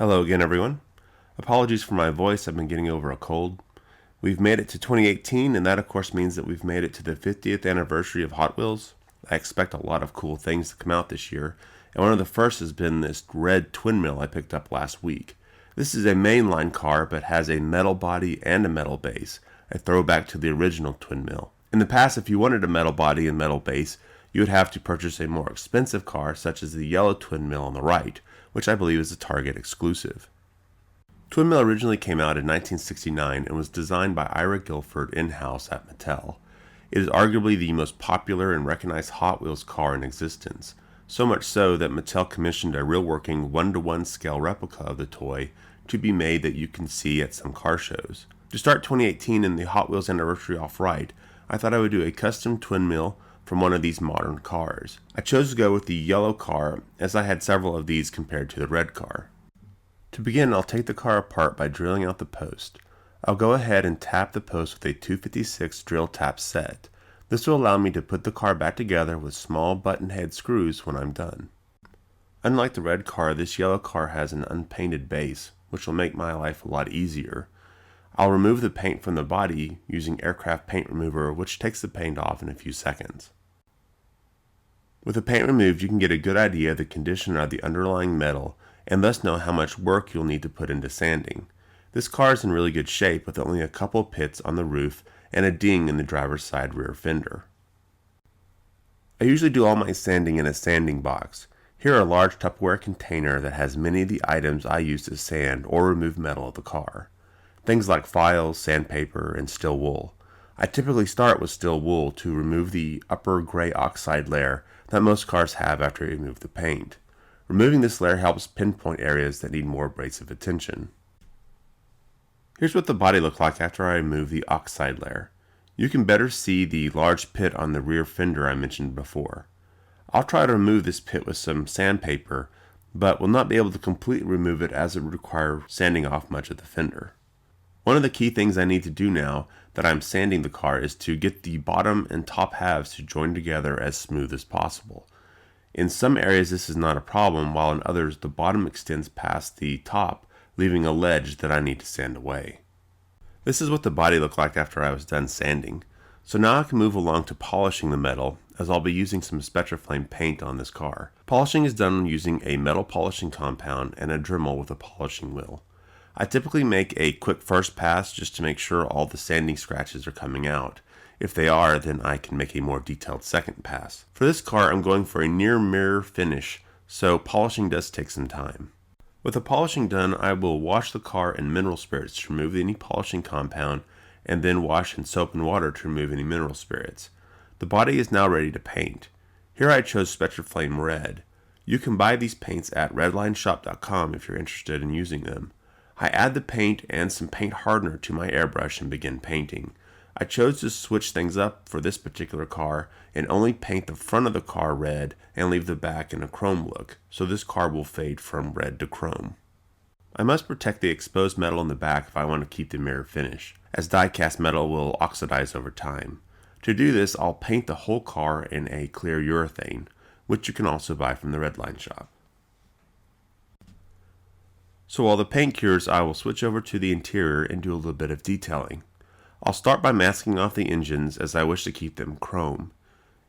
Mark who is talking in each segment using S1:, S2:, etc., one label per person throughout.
S1: Hello again, everyone. Apologies for my voice, I've been getting over a cold. We've made it to 2018, and that of course means that we've made it to the 50th anniversary of Hot Wheels. I expect a lot of cool things to come out this year, and one of the first has been this red twin mill I picked up last week. This is a mainline car, but has a metal body and a metal base, a throwback to the original twin mill. In the past, if you wanted a metal body and metal base, you would have to purchase a more expensive car, such as the yellow twin mill on the right, which I believe is a Target exclusive. Twin mill originally came out in 1969 and was designed by Ira Guilford in-house at Mattel. It is arguably the most popular and recognized Hot Wheels car in existence, so much so that Mattel commissioned a real working 1:1 scale replica of the toy to be made that you can see at some car shows. To start 2018 in the Hot Wheels anniversary off right, I thought I would do a custom twin mill from one of these modern cars. I chose to go with the yellow car as I had several of these compared to the red car. To begin, I'll take the car apart by drilling out the post. I'll go ahead and tap the post with a 256 drill tap set. This will allow me to put the car back together with small button head screws when I'm done. Unlike the red car, this yellow car has an unpainted base, which will make my life a lot easier. I'll remove the paint from the body using aircraft paint remover, which takes the paint off in a few seconds. With the paint removed, you can get a good idea of the condition of the underlying metal and thus know how much work you'll need to put into sanding. This car is in really good shape with only a couple pits on the roof and a ding in the driver's side rear fender. I usually do all my sanding in a sanding box. Here a large Tupperware container that has many of the items I use to sand or remove metal of the car. Things like files, sandpaper, and steel wool. I typically start with steel wool to remove the upper gray oxide layer that most cars have after you remove the paint. Removing this layer helps pinpoint areas that need more abrasive attention. Here's what the body looked like after I removed the oxide layer. You can better see the large pit on the rear fender I mentioned before. I'll try to remove this pit with some sandpaper, but will not be able to completely remove it as it would require sanding off much of the fender. One of the key things I need to do now that I'm sanding the car is to get the bottom and top halves to join together as smooth as possible. In some areas this is not a problem, while in others the bottom extends past the top, leaving a ledge that I need to sand away. This is what the body looked like after I was done sanding. So now I can move along to polishing the metal, as I'll be using some Spectraflame paint on this car. Polishing is done using a metal polishing compound and a Dremel with a polishing wheel. I typically make a quick first pass just to make sure all the sanding scratches are coming out. If they are, then I can make a more detailed second pass. For this car, I'm going for a near mirror finish, so polishing does take some time. With the polishing done, I will wash the car in mineral spirits to remove any polishing compound, and then wash in soap and water to remove any mineral spirits. The body is now ready to paint. Here I chose Spectraflame Red. You can buy these paints at redlineshop.com if you're interested in using them. I add the paint and some paint hardener to my airbrush and begin painting. I chose to switch things up for this particular car and only paint the front of the car red and leave the back in a chrome look, so this car will fade from red to chrome. I must protect the exposed metal in the back if I want to keep the mirror finish, as die-cast metal will oxidize over time. To do this, I'll paint the whole car in a clear urethane, which you can also buy from the Redline shop. So while the paint cures, I will switch over to the interior and do a little bit of detailing. I'll start by masking off the engines as I wish to keep them chrome.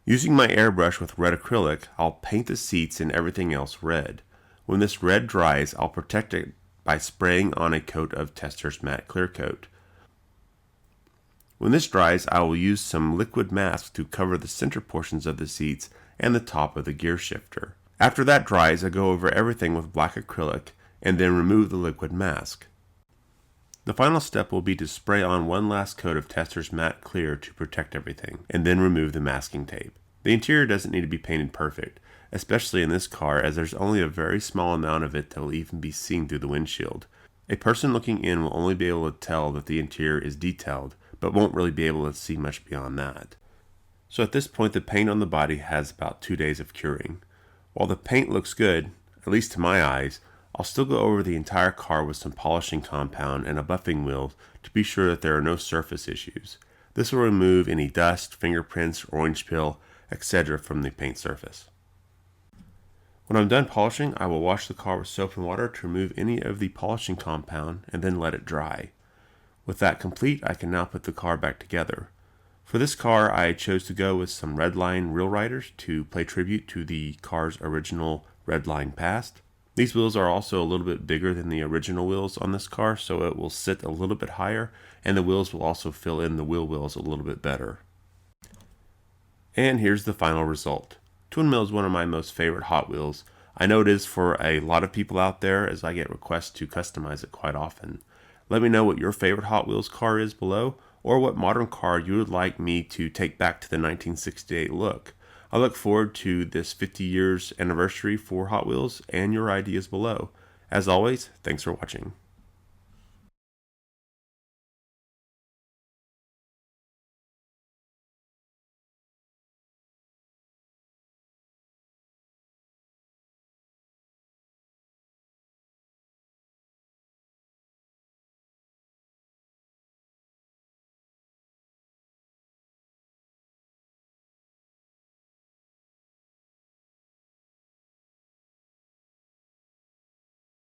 S1: Using my airbrush with red acrylic, I'll paint the seats and everything else red. When this red dries, I'll protect it by spraying on a coat of Testors Matte Clear Coat. When this dries, I will use some liquid mask to cover the center portions of the seats and the top of the gear shifter. After that dries, I go over everything with black acrylic and then remove the liquid mask. The final step will be to spray on one last coat of Testors Matte Clear to protect everything, and then remove the masking tape. The interior doesn't need to be painted perfect, especially in this car, as there's only a very small amount of it that will even be seen through the windshield. A person looking in will only be able to tell that the interior is detailed, but won't really be able to see much beyond that. So at this point, the paint on the body has about 2 days of curing. While the paint looks good, at least to my eyes, I'll still go over the entire car with some polishing compound and a buffing wheel to be sure that there are no surface issues. This will remove any dust, fingerprints, orange peel, etc. from the paint surface. When I'm done polishing, I will wash the car with soap and water to remove any of the polishing compound and then let it dry. With that complete, I can now put the car back together. For this car, I chose to go with some Redline Real Riders to pay tribute to the car's original Redline past. These wheels are also a little bit bigger than the original wheels on this car, so it will sit a little bit higher, and the wheels will also fill in the wheel wells a little bit better. And here's the final result. Twin Mill is one of my most favorite Hot Wheels. I know it is for a lot of people out there, as I get requests to customize it quite often. Let me know what your favorite Hot Wheels car is below, or what modern car you would like me to take back to the 1968 look. I look forward to this 50 years anniversary for Hot Wheels and your ideas below. As always, thanks for watching.